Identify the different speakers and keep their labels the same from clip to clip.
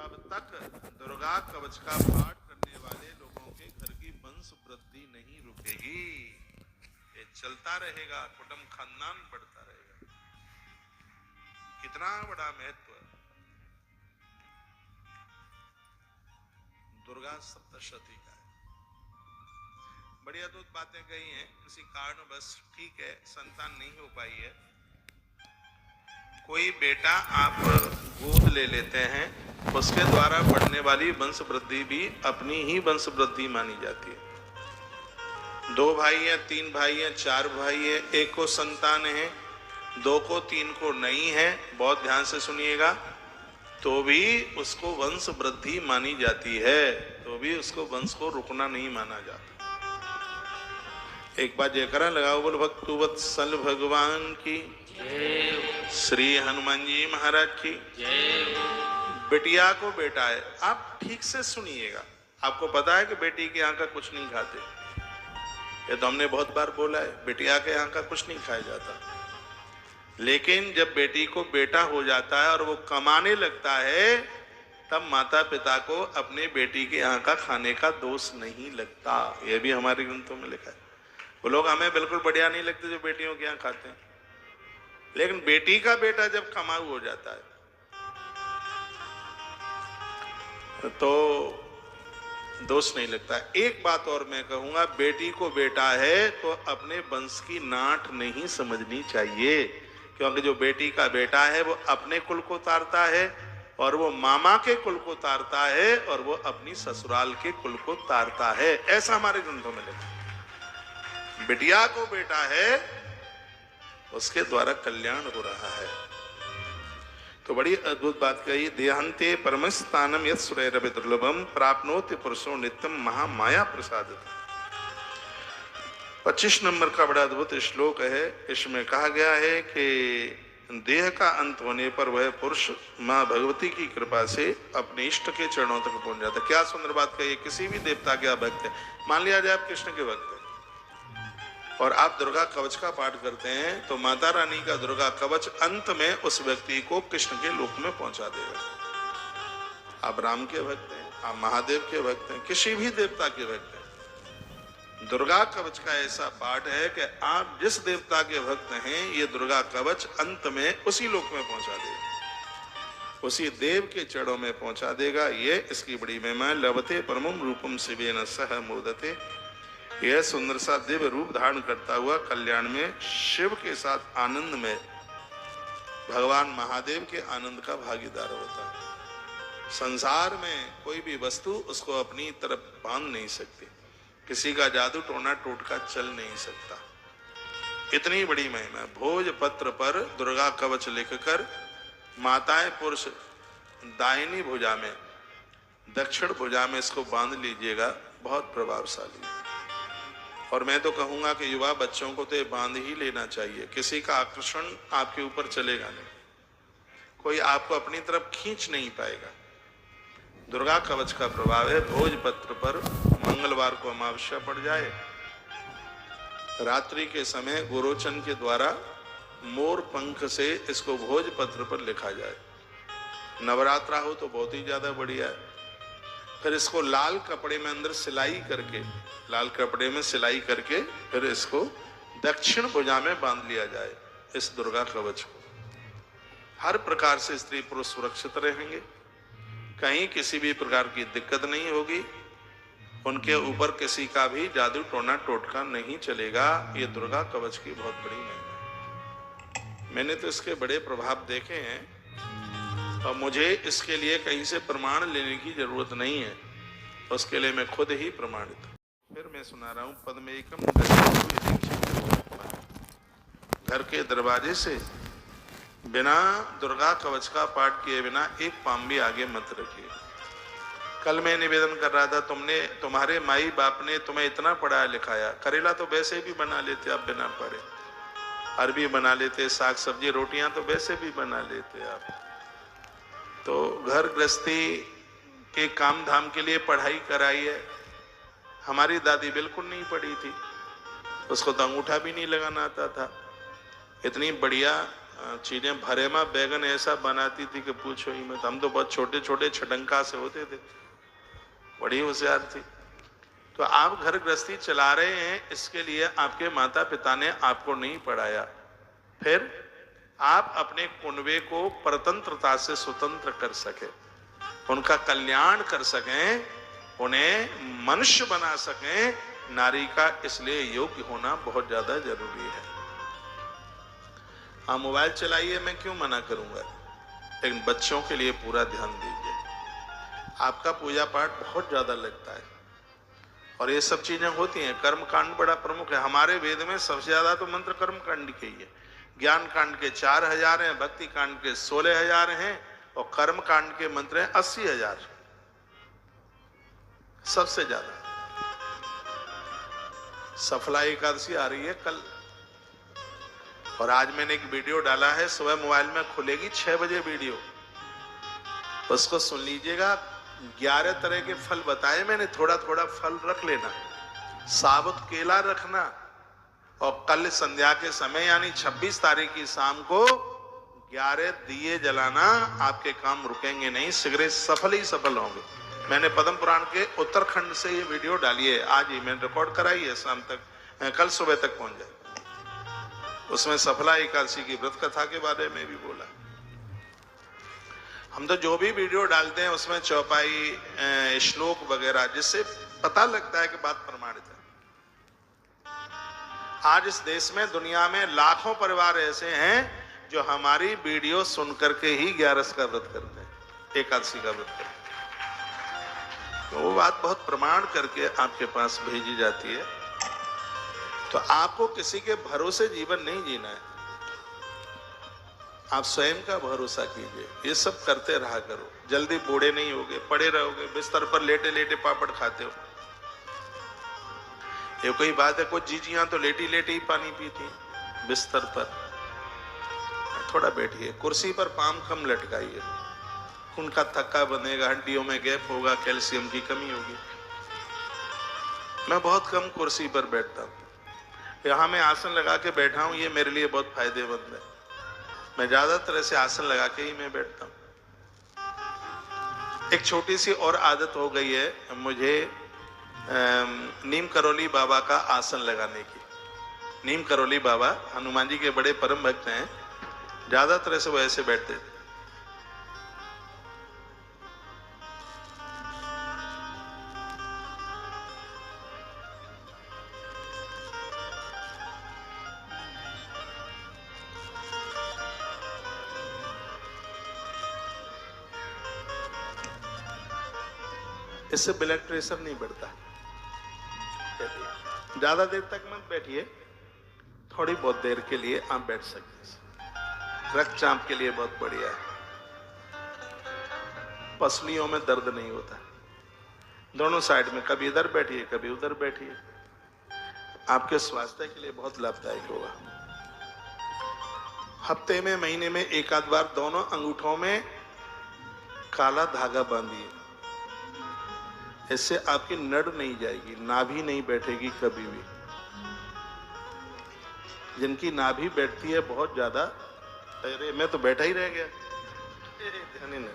Speaker 1: तब तक दुर्गा कवच का पाठ करने वाले लोगों के घर की वंश वृद्धि नहीं रुकेगी। ये चलता रहेगा, कुटुंब खानदान बढ़ता रहेगा। कितना बड़ा महत्व दुर्गा सप्तशती का है। बड़ी अद्भुत बातें कही हैं। किसी कारण बस ठीक है संतान नहीं हो पाई है, कोई बेटा आप गोद ले लेते हैं, उसके द्वारा बढ़ने वाली वंश वृद्धि भी अपनी ही वंश वृद्धि मानी जाती है। 2 भाई है, 3 भाई है, 4 भाई है, एक को संतान है, 2 को 3 को नहीं है, बहुत ध्यान से सुनिएगा, तो भी उसको वंश वृद्धि मानी जाती है, तो भी उसको वंश को रुकना नहीं माना जाता। एक बार जयकारा लगाओ, बोल भक्तवत्सल भगवान की, श्री हनुमान जी महाराज की। बेटिया को बेटा है, आप ठीक से सुनिएगा। आपको पता है कि बेटी के यहाँ का कुछ नहीं खाते, ये तो हमने बहुत बार बोला है, बेटिया के यहाँ का कुछ नहीं खाया जाता। लेकिन जब बेटी को बेटा हो जाता है और वो कमाने लगता है, तब माता पिता को अपने बेटी के यहाँ का खाने का दोष नहीं लगता। यह भी हमारे ग्रंथों में लिखा है। वो लोग हमें बिल्कुल बढ़िया नहीं लगते जो बेटियों के यहाँ खाते हैं, लेकिन बेटी का बेटा जब कमाऊ हो जाता है तो दोष नहीं लगता। एक बात और मैं कहूंगा, बेटी को बेटा है तो अपने वंश की नाट नहीं समझनी चाहिए, क्योंकि जो बेटी का बेटा है वो अपने कुल को तारता है, और वो मामा के कुल को तारता है, और वो अपनी ससुराल के कुल को तारता है। ऐसा हमारे ग्रंथों में लिखा। बिटिया को बेटा है, उसके द्वारा कल्याण हो रहा है। तो बड़ी अद्भुत बात कही, देहांते परमस्थानम यत् सुरैरपि दुर्लभम प्राप्नोति पुरुषो नित्यम महामाया प्रसाद। 25 नंबर का बड़ा अद्भुत श्लोक है। इसमें कहा गया है कि देह का अंत होने पर वह पुरुष माँ भगवती की कृपा से अपने इष्ट के चरणों तक पहुंच जाता है। क्या सुंदर बात कही। किसी भी देवता के भक्त है, मान लिया जाए आप कृष्ण के भक्त हैं और आप दुर्गा कवच का पाठ करते हैं, तो माता रानी का दुर्गा कवच अंत में उस व्यक्ति को कृष्ण के लोक में पहुंचा देगा। आप राम के भक्त हैं, आप महादेव के भक्त हैं, किसी भी देवता के भक्त हैं, दुर्गा कवच का ऐसा पाठ है कि आप जिस देवता के भक्त हैं, ये दुर्गा कवच अंत में उसी लोक में पहुंचा देगा, उसी देव के चरणों में पहुंचा देगा। ये इसकी बड़ी महिमा। लभते परमम रूपम शिवेन सह मोदते, यह सुंदर सा दिव्य रूप धारण करता हुआ कल्याण में शिव के साथ आनंद में भगवान महादेव के आनंद का भागीदार होता है। संसार में कोई भी वस्तु उसको अपनी तरफ बांध नहीं सकती, किसी का जादू टोना टोटका चल नहीं सकता। इतनी बड़ी महिमा। भोजपत्र पर दुर्गा कवच लिखकर माताएं पुरुष दाहिनी भुजा में, दक्षिण भुजा में इसको बांध लीजिएगा, बहुत प्रभावशाली। और मैं तो कहूंगा कि युवा बच्चों को तो ये बांध ही लेना चाहिए। किसी का आकर्षण आपके ऊपर चलेगा नहीं, कोई आपको अपनी तरफ खींच नहीं पाएगा। दुर्गा कवच का प्रभाव है। भोजपत्र पर मंगलवार को अमावस्या पड़ जाए, रात्रि के समय गोरोचन के द्वारा मोर पंख से इसको भोजपत्र पर लिखा जाए। नवरात्रा हो तो बहुत ही ज्यादा बढ़िया है। फिर इसको लाल कपड़े में अंदर सिलाई करके, लाल कपड़े में सिलाई करके फिर इसको दक्षिण भुजा में बांध लिया जाए। इस दुर्गा कवच को हर प्रकार से स्त्री पुरुष सुरक्षित रहेंगे, कहीं किसी भी प्रकार की दिक्कत नहीं होगी, उनके ऊपर किसी का भी जादू टोना टोटका नहीं चलेगा। ये दुर्गा कवच की बहुत बड़ी महिमा है। मैंने तो इसके बड़े प्रभाव देखे हैं और मुझे इसके लिए कहीं से प्रमाण लेने की जरूरत नहीं है, उसके लिए मैं खुद ही प्रमाणित हूं। फिर मैं सुना रहा हूं, पद्मेकम घर के दरवाजे से बिना दुर्गा कवच का पाठ किए बिना एक पाम भी आगे मत रखिए। कल मैं निवेदन कर रहा था, तुम्हारे माई बाप ने तुम्हें इतना पढ़ाया लिखाया, करेला तो वैसे भी बना लेते आप बिना पढ़े, अरबी बना लेते, साग सब्जी रोटियां तो वैसे भी बना लेते आप, तो घर गृहस्थी के काम धाम के लिए पढ़ाई कराई है। हमारी दादी बिल्कुल नहीं पढ़ी थी, उसको तो अंगूठा भी नहीं लगाना आता था। इतनी बढ़िया चीजें भरे में बैगन ऐसा बनाती थी कि पूछो ही मत। हम तो बहुत छोटे छोटे छटंका से होते थे, बड़ी होशियार थी। तो आप घर गृहस्थी चला रहे हैं, इसके लिए आपके माता पिता ने आपको नहीं पढ़ाया, फिर आप अपने कुनबे को परतंत्रता से स्वतंत्र कर सके, उनका कल्याण कर सकें, उन्हें मनुष्य बना सकें, नारी का इसलिए योग्य होना बहुत ज्यादा जरूरी है। आप मोबाइल चलाइए, मैं क्यों मना करूंगा, लेकिन बच्चों के लिए पूरा ध्यान दीजिए। आपका पूजा पाठ बहुत ज्यादा लगता है और ये सब चीजें होती हैं। कर्म कांड बड़ा प्रमुख है हमारे वेद में, सबसे ज्यादा तो मंत्र कर्म कांड के ही है। ज्ञान कांड के 4000 हैं, भक्ति कांड के 16000 हैं और कर्म कांड के मंत्र हैं 80,000 सबसे ज्यादा। सफला एकादशी आ रही है कल, और आज मैंने एक वीडियो डाला है, सुबह मोबाइल में खुलेगी 6 बजे वीडियो, उसको सुन लीजिएगा। 11 तरह के फल बताए मैंने, थोड़ा थोड़ा फल रख लेना, साबुत केला रखना, और कल संध्या के समय यानी 26 तारीख की शाम को 11 दिए जलाना। आपके काम रुकेंगे नहीं, सिगरेट सफल ही सफल होंगे। मैंने पद्म पुराण के उत्तरखंड से ये वीडियो डाली है, आज ही मैंने रिकॉर्ड कराई है, शाम तक, कल सुबह तक पहुंच जाए। उसमें सफला एकादशी की व्रत कथा के बारे में भी बोला। हम तो जो भी वीडियो डालते हैं उसमें चौपाई श्लोक वगैरह, जिससे पता लगता है कि बात प्रमाणित है। आज इस देश में, दुनिया में लाखों परिवार ऐसे हैं जो हमारी वीडियो सुनकर के ही 11 का व्रत करते हैं, एकादशी का व्रत करते हैं। तो वो बात बहुत प्रमाण करके आपके पास भेजी जाती है। तो आपको किसी के भरोसे जीवन नहीं जीना है, आप स्वयं का भरोसा कीजिए। ये सब करते रहा करो, जल्दी बूढ़े नहीं होगे, पड़े रहोगे बिस्तर पर लेटे लेटे पापड़ खाते हो। ये कोई बात है, कुछ जीजियां तो लेटी लेटी ही पानी पीती बिस्तर पर। थोड़ा बैठिए, कुर्सी पर पाम कम लटकाइए, उनका थक्का बनेगा, हड्डियों में गैप होगा, कैल्शियम की कमी होगी। मैं बहुत कम कुर्सी पर बैठता हूँ, यहाँ मैं आसन लगा के बैठा हूँ, ये मेरे लिए बहुत फायदेमंद है। मैं ज्यादातर ऐसे आसन लगा के ही मैं बैठता हूँ। एक छोटी सी और आदत हो गई है मुझे, नीम करोली बाबा का आसन लगाने की। नीम करोली बाबा हनुमान जी के बड़े परम भक्त हैं, ज्यादातर ऐसे वो ऐसे बैठते थे। इससे ब्लड प्रेशर नहीं बढ़ता। ज्यादा देर तक मत बैठिए, थोड़ी बहुत देर के लिए आप बैठ सकते हैं। रक्तचाप के लिए बहुत बढ़िया है, पसलियों में दर्द नहीं होता। दोनों साइड में, कभी इधर बैठिए कभी उधर बैठिए, आपके स्वास्थ्य के लिए बहुत लाभदायक होगा। हफ्ते में, महीने में एक आध बार दोनों अंगूठों में काला धागा बांधिए, इससे आपकी नड़ नहीं जाएगी, नाभि नहीं बैठेगी कभी भी। जिनकी नाभि बैठती है बहुत ज्यादा, अरे मैं तो बैठा ही रह गया, ध्यान ही नहीं।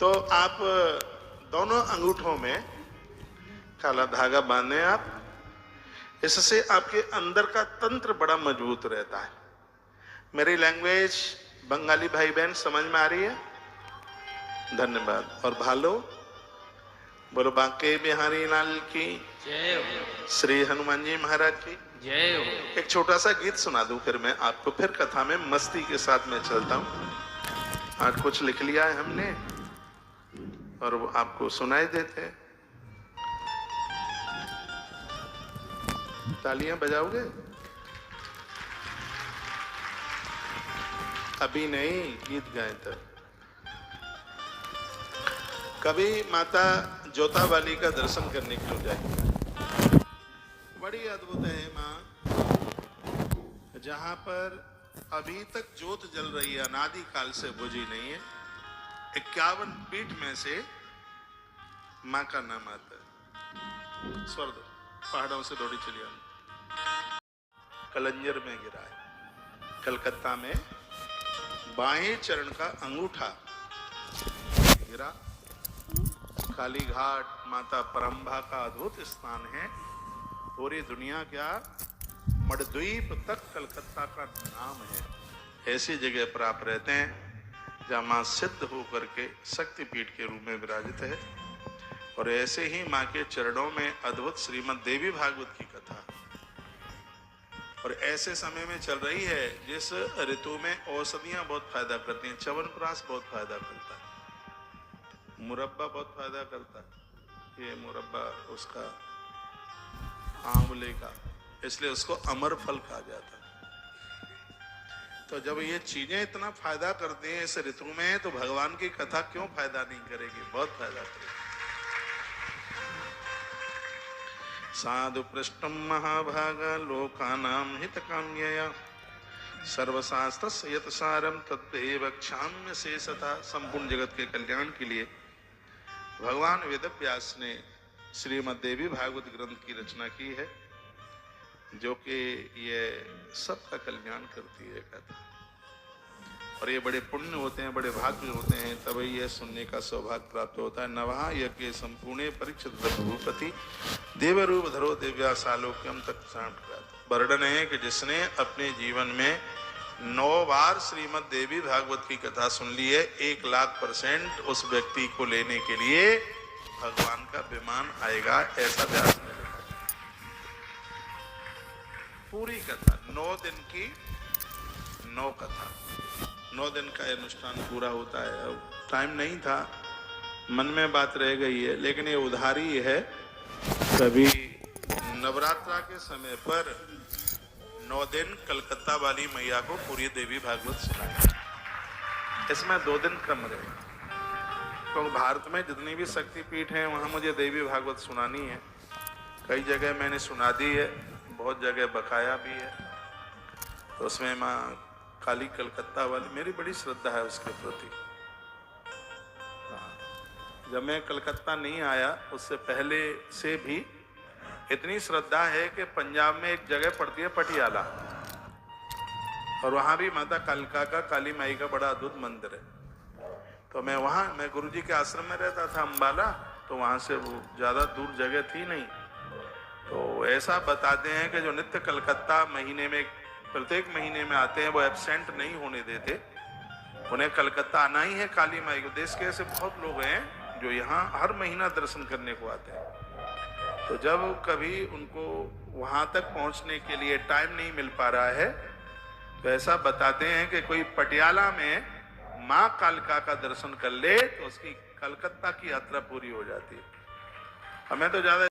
Speaker 1: तो आप दोनों अंगूठों में काला धागा बांधे आप, इससे आपके अंदर का तंत्र बड़ा मजबूत रहता है। मेरी लैंग्वेज बंगाली भाई बहन समझ में आ रही है? धन्यवाद। और भालो बोलो, बांके बिहारी लाल की जय हो, श्री हनुमान जी महाराज की जय हो। एक छोटा सा गीत सुना दूं फिर मैं आपको, फिर कथा में मस्ती के साथ मैं चलता हूं। आज कुछ लिख लिया है हमने और वो आपको सुनाई देते हैं। तालियां बजाओगे? अभी नहीं, गीत गाए तब। कभी माता जोता वाली का दर्शन करने के लिए जाए, बड़ी अद्भुत है माँ, जहां पर अभी तक ज्योत जल रही है, अनादि काल से बुझी नहीं है। 51 पीठ में से माँ का नाम आता है। स्वर्ग पहाड़ों से दौड़ी चली आना, कलंजर में गिरा है, कलकत्ता में बाएं चरण का अंगूठा गिरा। काली घाट माता परम्भा का अद्भुत स्थान है। पूरी दुनिया क्या मणद्वीप तक कलकत्ता का नाम है। ऐसी जगह पर आप रहते हैं जहाँ मां सिद्ध होकर के शक्तिपीठ के रूप में विराजित है। और ऐसे ही मां के चरणों में अद्भुत श्रीमद् देवी भागवत की कथा और ऐसे समय में चल रही है जिस ऋतु में औषधियां बहुत फायदा करती हैं। च्यवनप्राश बहुत फायदा करता है, मुरब्बा बहुत फायदा करता है। ये मुरब्बा उसका आंवले का, इसलिए उसको अमर फल कहा जाता है। तो जब ये चीजें इतना फायदा करती हैं इस ऋतु में, तो भगवान की कथा क्यों फायदा नहीं करेगी? बहुत फायदा करेगी। साधु पृष्ठम महाभागा लोकानां हितकाम्यया सर्वशास्त्रस्य यत्सारं तद्देव वक्ष्याम्य शेषतः। संपूर्ण जगत के कल्याण के लिए भगवान वेदव्यास ने श्रीमद् देवी भागवत ग्रंथ की रचना की है, जो कि ये सबका कल्याण करती है कथा। और ये बड़े पुण्य होते हैं, बड़े भाग्य होते हैं, तभी ये सुनने का सौभाग्य प्राप्त होता है। नवहा यज्ञ संपूर्णे परीक्षित भूपति देवरूप धरो दिव्यासालोक्यम तक वर्णन है कि जिसने अपने जीवन में 9 बार श्रीमद् देवी भागवत की कथा सुन ली है, 1,00,000% उस व्यक्ति को लेने के लिए भगवान का विमान आएगा, ऐसा व्यास ने लिखा। पूरी कथा 9 दिन की 9 कथा, 9 दिन का अनुष्ठान पूरा होता है। अब टाइम नहीं था, मन में बात रह गई है, लेकिन ये उधारी है। कभी नवरात्रा के समय पर 9 दिन कलकत्ता वाली मैया को पूरी देवी भागवत सुनाए। इसमें 2 दिन कम रहे, तो भारत में जितनी भी शक्तिपीठ हैं वहाँ मुझे देवी भागवत सुनानी है। कई जगह मैंने सुना दी है, बहुत जगह बकाया भी है। तो उसमें माँ काली कलकत्ता वाली मेरी बड़ी श्रद्धा है उसके प्रति। जब मैं कलकत्ता नहीं आया उससे पहले से भी इतनी श्रद्धा है कि पंजाब में एक जगह पड़ती है पटियाला, और वहाँ भी माता कालका का, काली माई का बड़ा अद्भुत मंदिर है। तो मैं गुरुजी के आश्रम में रहता था अम्बाला, तो वहाँ से वो ज़्यादा दूर जगह थी नहीं। तो ऐसा बताते हैं कि जो नित्य कलकत्ता महीने में प्रत्येक महीने में आते हैं वो एब्सेंट नहीं होने देते, उन्हें कलकत्ता आना ही है काली माई को। देश के ऐसे बहुत लोग हैं जो यहाँ हर महीना दर्शन करने को आते हैं। तो जब कभी उनको वहाँ तक पहुँचने के लिए टाइम नहीं मिल पा रहा है, तो ऐसा बताते हैं कि कोई पटियाला में माँ कालका का दर्शन कर ले तो उसकी कलकत्ता की यात्रा पूरी हो जाती है। हमें तो ज़्यादा